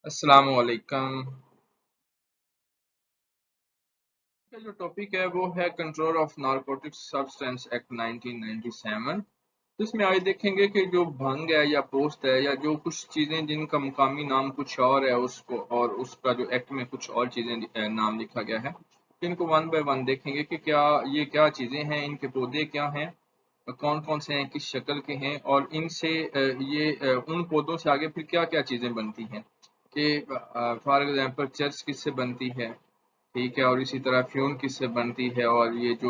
السلام علیکم کا جو ٹاپک ہے وہ ہے control of narcotics substance act 1997. تو اس میں آج دیکھیں گے کہ جو بھنگ ہے یا پوست ہے یا جو کچھ چیزیں جن کا مقامی نام کچھ اور ہے اس کو اور اس کا جو ایکٹ میں کچھ اور چیزیں نام لکھا گیا ہے، ان کو ون بائی ون دیکھیں گے کہ کیا چیزیں ہیں، ان کے پودے کیا ہیں، کون کون سے ہیں، کس شکل کے ہیں، اور ان سے ان پودوں سے آگے پھر کیا کیا چیزیں بنتی ہیں کہ فار ایگزامپل چرچ کس سے بنتی ہے، ٹھیک ہے، اور اسی طرح فیون کس سے بنتی ہے، اور یہ جو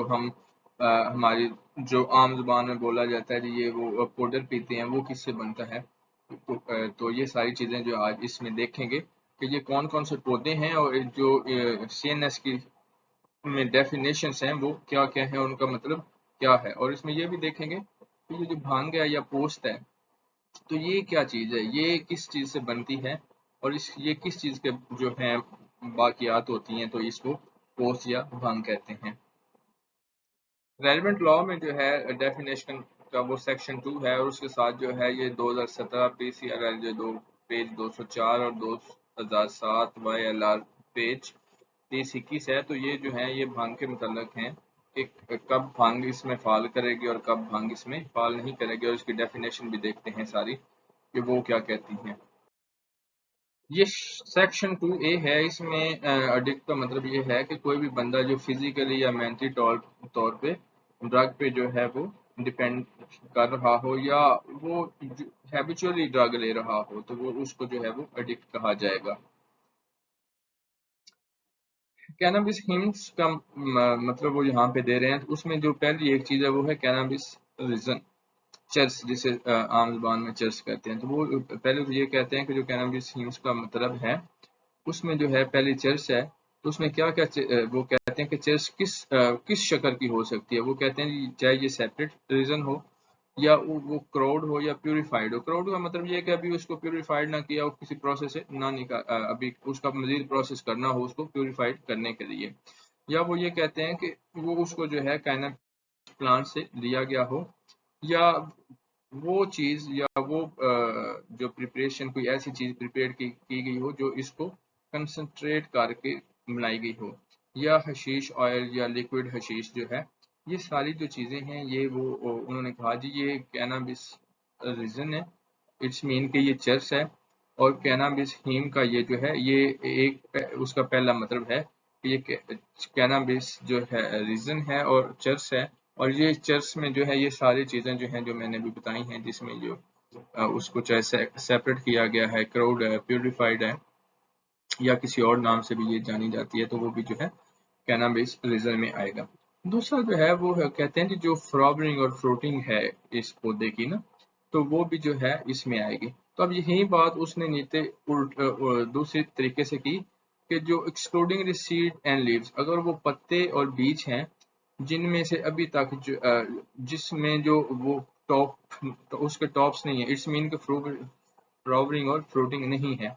ہماری جو عام زبان میں بولا جاتا ہے یہ وہ پاؤڈر پیتے ہیں وہ کس سے بنتا ہے. تو یہ ساری چیزیں جو آج اس میں دیکھیں گے کہ یہ کون کون سے پودے ہیں اور جو سی این ایس کی میں ڈیفینیشنز ہیں وہ کیا کیا ہے، ان کا مطلب کیا ہے. اور اس میں یہ بھی دیکھیں گے کہ یہ جو بھانگ ہے یا پوست ہے تو یہ کیا چیز ہے، یہ کس چیز سے بنتی ہے، اور یہ کس چیز کے جو ہیں باقیات ہوتی ہیں، تو اس کو پوست یا بھانگ کہتے ہیں. ریلیونٹ لا میں جو ہے ڈیفینیشن کا وہ سیکشن 2 ہے، اور اس کے ساتھ جو ہے یہ 2017 پی سی آر ایل جو پیج 204 اور 2007 وائی ایل آر پیج 3021 ہے. تو یہ جو ہے یہ بھانگ کے متعلق ہیں کہ کب بھانگ اس میں فال کرے گی اور کب بھانگ اس میں فال نہیں کرے گی، اور اس کی ڈیفینیشن بھی دیکھتے ہیں ساری کہ وہ کیا کہتی ہیں. یہ سیکشن 2A ہے، اس میں اڈکٹ کا مطلب یہ ہے کہ کوئی بھی بندہ جو فزیکلی یا مینٹلی طور پہ ڈرگ پہ جو ہے وہ ڈپینڈ کر رہا ہو یا وہ ہیبیچولی ڈرگ لے رہا ہو تو وہ اس کو جو ہے وہ اڈکٹ کہا جائے گا. کینابس ہیمس کا مطلب وہ یہاں پہ دے رہے ہیں، اس میں جو پہلی ایک چیز ہے وہ ہے کینابس ریزن، چرس جسے عام زبان میں چرس کہتے ہیں. تو وہ پہلے تو یہ کہتے ہیں کہ جو کینابس ہیمس کا مطلب ہے اس میں جو ہے پہلی چرس ہے. تو اس میں کیا کیا وہ کہتے ہیں کہ چرس کس شکل کی ہو سکتی ہے. وہ کہتے ہیں چاہے یہ سیپریٹ ریزن ہو یا وہ کراؤڈ ہو یا پیوریفائڈ ہو. کراؤڈ کا مطلب یہ ہے کہ ابھی اس کو پیوریفائڈ نہ کیا ہو، کسی پروسیس سے نہ ابھی اس کا مزید پروسیس کرنا ہو اس کو پیوریفائڈ کرنے کے لیے. یا وہ یہ کہتے ہیں کہ وہ اس کو جو ہے کائنہ پلانٹ سے لیا گیا ہو، یا وہ چیز یا وہ جو پریپریشن کوئی ایسی چیز پریپیئر کی گئی ہو جو اس کو کنسنٹریٹ کر کے بنائی گئی ہو، یا حشیش آئل یا لیکوڈ حشیش جو ہے. یہ ساری جو چیزیں ہیں یہ وہ انہوں نے کہا جی یہ کینابس ریزن ہے، اٹس مین کہ یہ چرس ہے. اور کینابس ہیم کا یہ جو ہے یہ ایک اس کا پہلا مطلب ہے کہ یہ کینابس جو ہے ریزن ہے اور چرس ہے. اور یہ چرس میں جو ہے یہ ساری چیزیں جو ہیں جو میں نے بھی بتائی ہیں، جس میں جو اس کو چاہے سیپریٹ کیا گیا ہے، کراؤڈ ہے، پیوریفائڈ ہے، یا کسی اور نام سے بھی یہ جانی جاتی ہے، تو وہ بھی جو ہے کینابس ریزن میں آئے گا. دوسرا جو ہے وہ کہتے ہیں کہ جو فلاورنگ اور فروٹنگ ہے اس پودے کی نا، تو وہ بھی جو ہے اس میں آئے گی. تو اب یہی بات اس نے نیچے دوسری طریقے سے کی کہ جو excluding the seed and leaves, اگر وہ پتے اور بیج ہیں جن میں سے ابھی تک جس میں جو وہ ٹاپ اس کے ٹاپس نہیں ہیں، اٹس مین کہ فلاورنگ اور فروٹنگ نہیں ہے.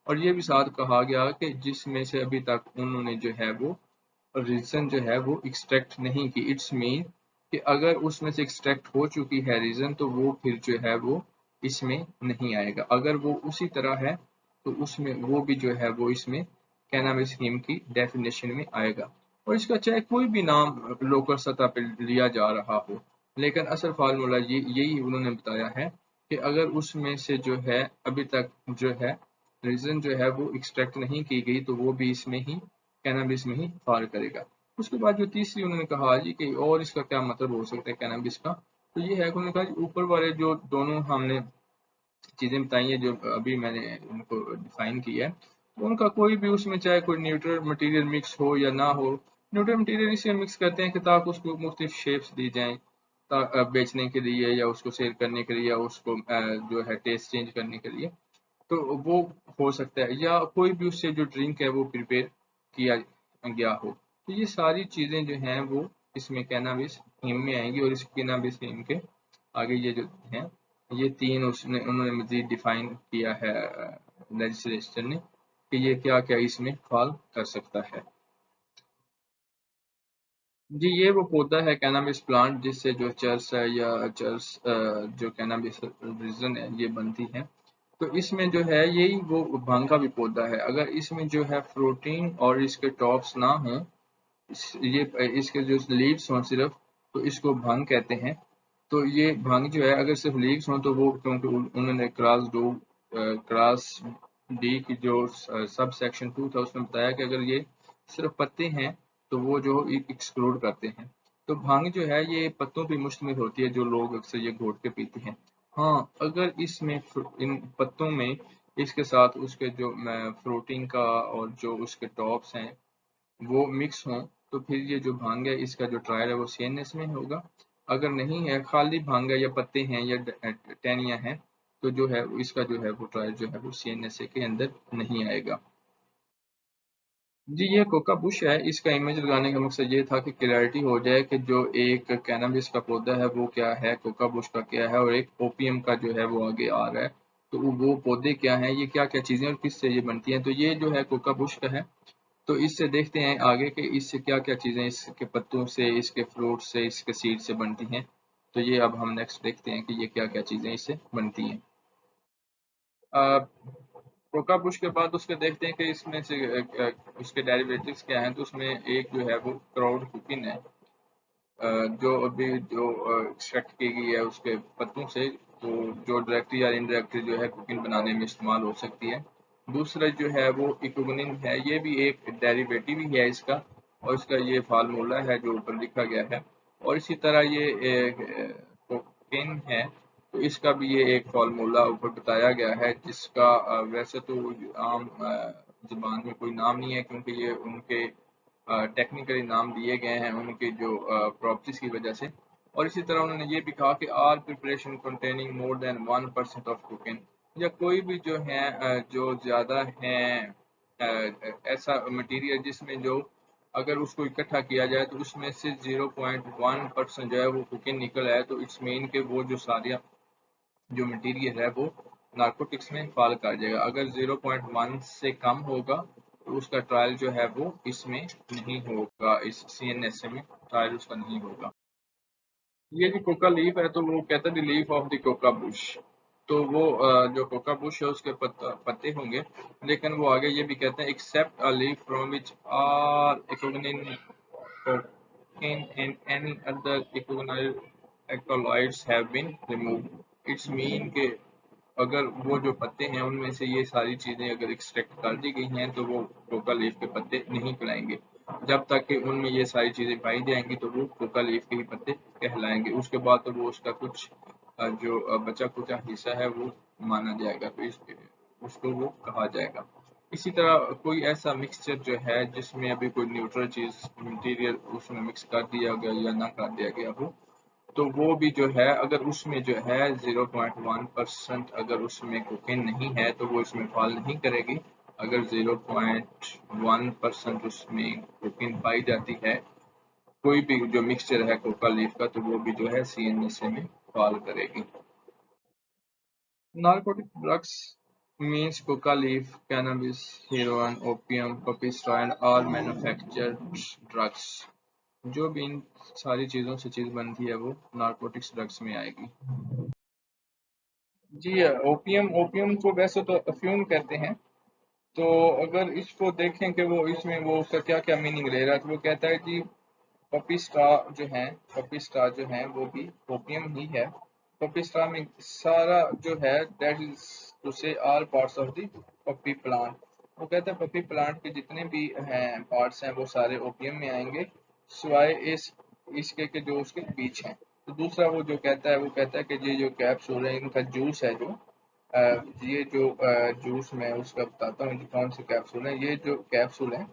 اور یہ بھی ساتھ کہا گیا کہ جس میں سے ابھی تک انہوں نے جو ہے وہ ریزن جو ہے وہ ایکسٹریکٹ نہیں کی. اٹس مین کہ اگر اس میں سے ایکسٹریکٹ ہو چکی ہے ریزن تو وہ پھر جو ہے وہ اس میں نہیں آئے گا. اگر وہ اسی طرح ہے تو اس میں وہ بھی جو ہے وہ اس میں کینابس ہیم کی ڈیفینیشن میں آئے گا. اور اس کا چاہے کوئی بھی نام لوکل سطح پہ لیا جا رہا ہو، لیکن اصل فارمولا یہی انہوں نے بتایا ہے کہ اگر اس میں سے جو ہے ابھی تک جو ہے ریزن جو ہے وہ ایکسٹریکٹ نہیں کی گئی تو وہ بھی اس میں ہی کینابس میں ہی فال کرے گا. اس کے بعد جو تیسری انہوں نے کہا جی کہ اور اس کا کیا مطلب ہو سکتا ہے کینابس کا، تو یہ ہے کہ انہوں نے کہا اوپر والے جو دونوں ہم نے چیزیں بتائی ہیں جو ابھی میں نے ان کو ڈیفائن کیا ہے، تو ان کا کوئی بھی اس میں چاہے کوئی نیوٹرل مٹیریل مکس ہو یا نہ ہو. نیوٹرل مٹیریل اس لیے مکس کرتے ہیں کہ تاکہ اس کو مختلف شیپس دی جائیں بیچنے کے لیے یا اس کو سیل کرنے کے لیے یا اس کو جو ہے ٹیسٹ چینج کرنے کے لیے، تو وہ ہو سکتا ہے. یا کوئی بھی اس سے جو ڈرنک ہے وہ پریپیئر کیا گیا ہو. تو یہ ساری چیزیں جو ہیں وہ اس میں کینابس ہیم میں آئیں گی. اور اس کینابس ہیم کے آگے یہ جو ہیں یہ تین انہوں نے مزید ڈیفائن کیا ہے لیجسلیچر نے کہ یہ کیا کیا اس میں فال کر سکتا ہے. جی یہ وہ پودا ہے کینابس پلانٹ جس سے جو چرس ہے یا چرس جو کینابس ریزن ہے یہ بنتی ہے. تو اس میں جو ہے یہی وہ بھنگ کا بھی پودا ہے، اگر اس میں جو ہے فروٹنگ اور اس کے ٹاپس نہ ہوں، یہ اس کے جو لیوس ہوں صرف، تو اس کو بھنگ کہتے ہیں۔ تو یہ بھنگ جو ہے اگر صرف لیوس ہوں تو وہ، کیونکہ انہوں نے کلاس ڈی کی جو سب سیکشن 2 تھا اس میں بتایا کہ اگر یہ صرف پتے ہیں تو وہ جو ایکسکلوڈ کرتے ہیں۔ تو بھنگ جو ہے یہ پتوں پہ مشتمل ہوتی ہے، جو لوگ اکثر یہ گھوٹ کے پیتے ہیں۔ ہاں اگر اس میں ان پتوں میں اس کے ساتھ اس کے جو فروٹنگ کا اور جو اس کے ٹاپس ہیں وہ مکس ہوں تو پھر یہ جو بھانگ ہے اس کا جو ٹرائل ہے وہ سی این ایس میں ہوگا۔ اگر نہیں ہے، خالی بھانگ ہے یا پتے ہیں یا ٹہنیاں ہیں، تو جو ہے اس کا جو ہے وہ ٹرائل جو ہے وہ سی این ایس اے کے اندر نہیں آئے گا۔ جی یہ کوکا بش ہے، اس کا امیج لگانے کا مقصد یہ تھا کہ کلیئرٹی ہو جائے کہ جو ایک کینابس کا پودا ہے وہ کیا ہے، کوکا بش کا کیا ہے، اور ایک اوپیم کا جو ہے وہ آگے آ رہا ہے۔ تو وہ پودے کیا ہیں، یہ کیا کیا چیزیں اور کس سے یہ بنتی ہیں۔ تو یہ جو ہے کوکا بش کا ہے، تو اس سے دیکھتے ہیں آگے کہ اس سے کیا کیا چیزیں اس کے پتوں سے، اس کے فروٹ سے، اس کے سیڈ سے بنتی ہیں۔ تو یہ اب ہم نیکسٹ دیکھتے ہیں کہ یہ کیا کیا چیزیں اس سے بنتی ہیں۔ کوکا بش کے بعد اس کے دیکھتے ہیں کہ اس میں سے اس کے ڈیریویٹوز کیا ہیں۔ تو اس میں ایک جو ہے وہ کراؤڈ کوکن ہے، جو ابھی جو ایکسٹریکٹ کی گئی ہے اس کے پتوں سے، تو جو ڈائریکٹلی یا انڈائریکٹلی جو ہے کوکن بنانے میں استعمال ہو سکتی ہے۔ دوسرا جو ہے وہ ایکوگنین ہے، یہ بھی ایک ڈیریویٹو ہی ہے اس کا، اور اس کا یہ فارمولا ہے جو اوپر لکھا گیا ہے۔ اور اسی طرح یہ کوکین ہے، تو اس کا بھی یہ ایک فارمولا اوپر بتایا گیا ہے، جس کا ویسے تو عام زبان میں کوئی نام نہیں ہے، کیونکہ یہ ان کے ٹیکنیکلی نام دیے گئے ہیں ان کے جو پراپرٹیز کی وجہ سے۔ اور اسی طرح انہوں نے یہ بھی کہا کہ all preparation containing more than 1% of cocaine, یا کوئی بھی جو ہے جو زیادہ ہیں ایسا مٹیریل جس میں جو اگر اس کو اکٹھا کیا جائے تو اس میں سے 0.1% جو ہے وہ کوکین نکل آئے، تو اٹس مین کہ وہ جو سارا جو مٹیریل ہے وہ نارکوٹکس میں فال کر جائے گا۔ اگر 0.1 سے کم ہوگا تو اس کا ٹرائل جو ہے وہ اس میں نہیں ہوگا، اس سی این ایس اے میں ٹرائل اس کا نہیں ہوگا۔ یہ جو کوکا لیف ہے تو وہ کہتا ہے the leaf of the coca bush, تو وہ جو کوکا بش ہے اس کے پتے ہوں گے، لیکن وہ آگے یہ بھی کہتے ہیں except a leaf from which are ecgonine cocaine and any other alkaloids have been removed. It's mean کہ اگر وہ جو پتے ہیں ان میں سے یہ ساری چیزیں اگر ایکسٹریکٹ کر دی گئی ہیں تو وہ کوکا لیف کے پتے نہیں کہلائیں گے۔ جب تک کہ ان میں یہ ساری چیزیں پائی جائیں گی تو وہ کوکا لیف کے ہی پتے کہلائیں گے۔ اس کے بعد تو وہ اس کا کچھ جو بچا کچا حصہ ہے وہ مانا جائے گا، تو اس کو وہ کہا جائے گا۔ اسی طرح کوئی ایسا مکسچر جو ہے جس میں ابھی کوئی نیوٹرل چیز مٹیریل اس میں مکس کر دیا گیا یا نہ کر دیا گیا ہو، تو وہ بھی جو ہے اگر اس میں جو ہے 0.1% اگر اس میں کوکین نہیں ہے تو وہ اس میں فال نہیں کرے گی۔ اگر 0.1% اس میں کوکین پائی جاتی ہے کوئی بھی جو مکسچر ہے کوکا لیف کا، تو وہ بھی جو ہے سی این ایس اے میں فال کرے گی۔ Narcotic drugs means coca leaf, cannabis, heroin, opium, papistra and all manufactured drugs۔ جو بھی ان ساری چیزوں سے چیز بنتی ہے وہ نارکوٹکس ڈرگس میں آئے گی۔ جی اوپیم کو ویسے تو افیون کہتے ہیں، تو اگر اس کو دیکھیں کہ وہ اس میں وہ اس کا کیا کیا میننگ لے رہا ہے، تو وہ کہتا ہے جی پپیسٹا جو ہیں وہ بھی اوپیم ہی ہے۔ پپیسٹا میں سارا جو ہے that is to say all parts of the poppy plant, وہ کہتا ہے پپی پلانٹ کے جتنے بھی ہیں پارٹس ہیں وہ سارے اوپیم میں آئیں گے، سوائے اس کے جو اس کے بیچ ہیں۔ تو دوسرا وہ جو کہتا ہے وہ کہتا ہے کہ یہ جو کیپسول ہے ان کا جوس ہے، جو یہ جو جوس میں اس کا بتاتا ہوں کون سے کیپسول ہیں، یہ جو کیپسول ہیں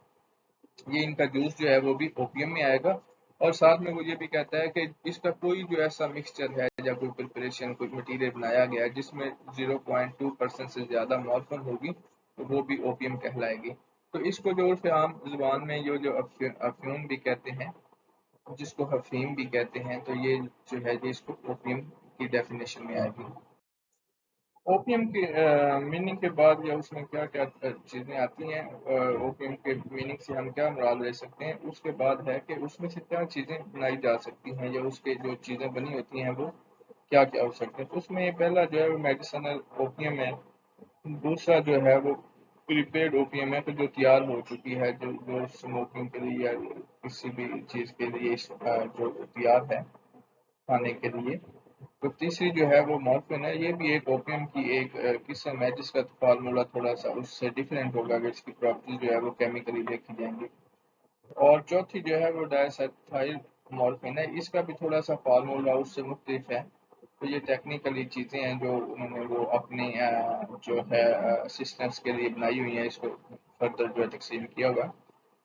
یہ ان کا جوس جو ہے وہ بھی اوپیم میں آئے گا۔ اور ساتھ میں وہ یہ بھی کہتا ہے کہ اس کا کوئی جو ایسا مکسچر ہے یا کوئی پریپریشن کوئی مٹیریل بنایا گیا ہے جس میں 0.2% سے زیادہ مورفن ہوگی تو وہ بھی اوپیم کہلائے گی۔ تو اس کو جو عام زبان میں یہ جو افیون بھی کہتے ہیں، جس کو حفیم بھی کہتے ہیں، تو یہ جو ہے اس کو اوپیم کی ڈیفینیشن میں آئے گی۔ اوپیم کے میننگ کے بعد یا اس میں کیا کیا چیزیں آتی ہیں، اوپیم کے میننگ سے ہم کیا مراد لے سکتے ہیں، اس کے بعد ہے کہ اس میں سے کیا چیزیں بنائی جا سکتی ہیں یا اس کے جو چیزیں بنی ہوتی ہیں وہ کیا کیا ہو سکتے ہیں۔ تو اس میں پہلا جو ہے وہ میڈیسنل اوپیم ہے، دوسرا جو ہے وہ پریپیڈ اوپیم ہے کہ جو تیار ہو چکی ہے، جو اسموکنگ کے لیے یا کسی بھی چیز کے لیے جو تیار ہے کھانے کے لیے۔ تو تیسری جو ہے وہ مورفن ہے، یہ بھی ایک اوپیم کی ایک قسم ہے جس کا فارمولا تھوڑا سا اس سے ڈفرینٹ ہوگا، اگر اس کی پراپرٹی جو ہے وہ کیمیکلی دیکھی جائیں گی۔ اور چوتھی جو ہے وہ ڈائسیٹائل مورفن ہے، اس کا بھی تھوڑا سا فارمولا اس سے مختلف ہے۔ تو یہ ٹیکنیکلی چیزیں ہیں جو انہوں نے وہ اپنی جو ہے اسسٹنس کے لیے بنائی ہوئی ہیں، اس کو فردر جو ہے تقسیم کیا ہوگا۔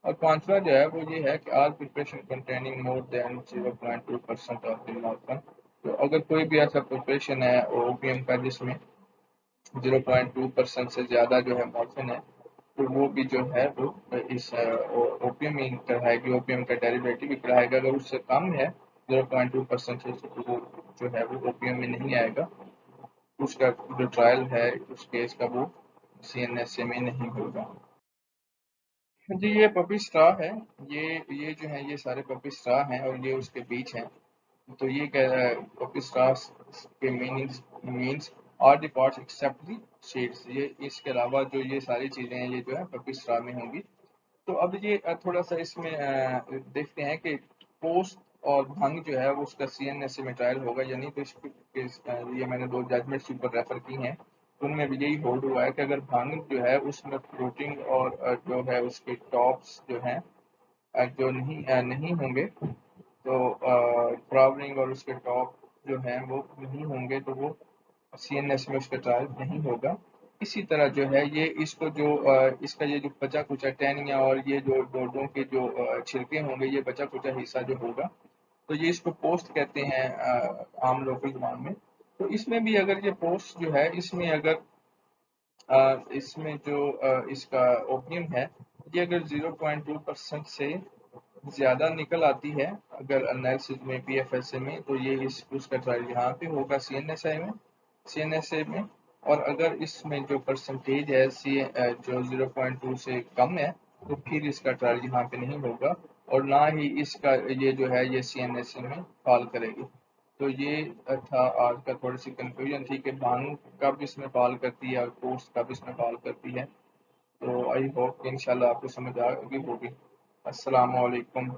اور پانچواں جو ہے وہ یہ ہے کہ all preparation containing more than 0.2% of the morphine, تو اگر کوئی بھی ایسا پریپریشن ہے اوپیم کا جس میں 0.2% سے زیادہ جو ہے مورفن ہے، تو وہ بھی جو ہے وہ اس اوپیم ہی کہلائے گی، اوپیم کا ڈیریویٹو بھی کہلائے گا۔ اگر اس سے کم ہے 0.2% سے، تو وہ جو ہے وہ اوپیم میں نہیں آئے گا، اس کا جو ٹرائل ہے اس کیس کا وہ CNSA میں نہیں ہوگا۔ جی یہ پپی اسٹرا ہے، یہ جو ہے یہ سارے پپی اسٹرا ہیں اور یہ اس کے بیچ ہیں۔ تو یہ کہہ رہا ہے پپی اسٹرا کے means are the parts except the seeds, یہ اس کے علاوہ جو یہ ساری چیزیں ہیں یہ جو ہے پپی اسٹرا میں ہوں گی۔ تو اب یہ تھوڑا سا اس میں دیکھتے ہیں کہ پوسٹ اور بھنگ جو ہے وہ اس کا CNSA میں ٹرائل ہوگا یا نہیں۔ تو یہ میں نے دو ججمنٹس اوپر ریفر کی ہیں، ان میں بھی یہی ہولڈ ہوا ہے کہ اگر بھنگ جو ہے اس میں فروٹنگ اور جو ہے اس کے ٹاپس جو ہیں جو نہیں ہوں گے، تو فلاورنگ اور اس کے ٹاپ جو ہیں وہ نہیں ہوں گے، تو وہ CNS میں اس کا ٹرائل نہیں ہوگا۔ اسی طرح جو ہے یہ اس کو جو اس کا یہ جو بچا کچا ٹہنیاں اور یہ جو ڈوڈوں کے جو چھلکے ہوں گے، یہ بچا کچا حصہ جو ہوگا، تو یہ اس کو پوسٹ کہتے ہیں عام لوکل زبان میں۔ تو اس میں بھی اگر یہ پوسٹ جو ہے اس میں اگر اس میں جو اس کا اوپیم ہے یہ اگر 0.2% سے زیادہ نکل آتی ہے اگر انالیسس میں PFSA میں، تو یہ اس کا ٹرائل یہاں پہ ہوگا CNSA میں۔ اور اگر اس میں جو پرسنٹیج ہے جو 0.2 سے کم ہے، تو پھر اس کا ٹرائل یہاں پہ نہیں ہوگا اور نہ ہی اس کا یہ جو ہے یہ CNSA میں فال کرے گی۔ تو یہ تھا آج کا، تھوڑی سی کنفیوژن تھی کہ بھانگ کب اس میں فال کرتی ہے اور پوسٹ کب اس میں فال کرتی ہے۔ تو آئی ہوپ کہ انشاءاللہ آپ کو سمجھ آ گئی ہوگی۔ السلام علیکم۔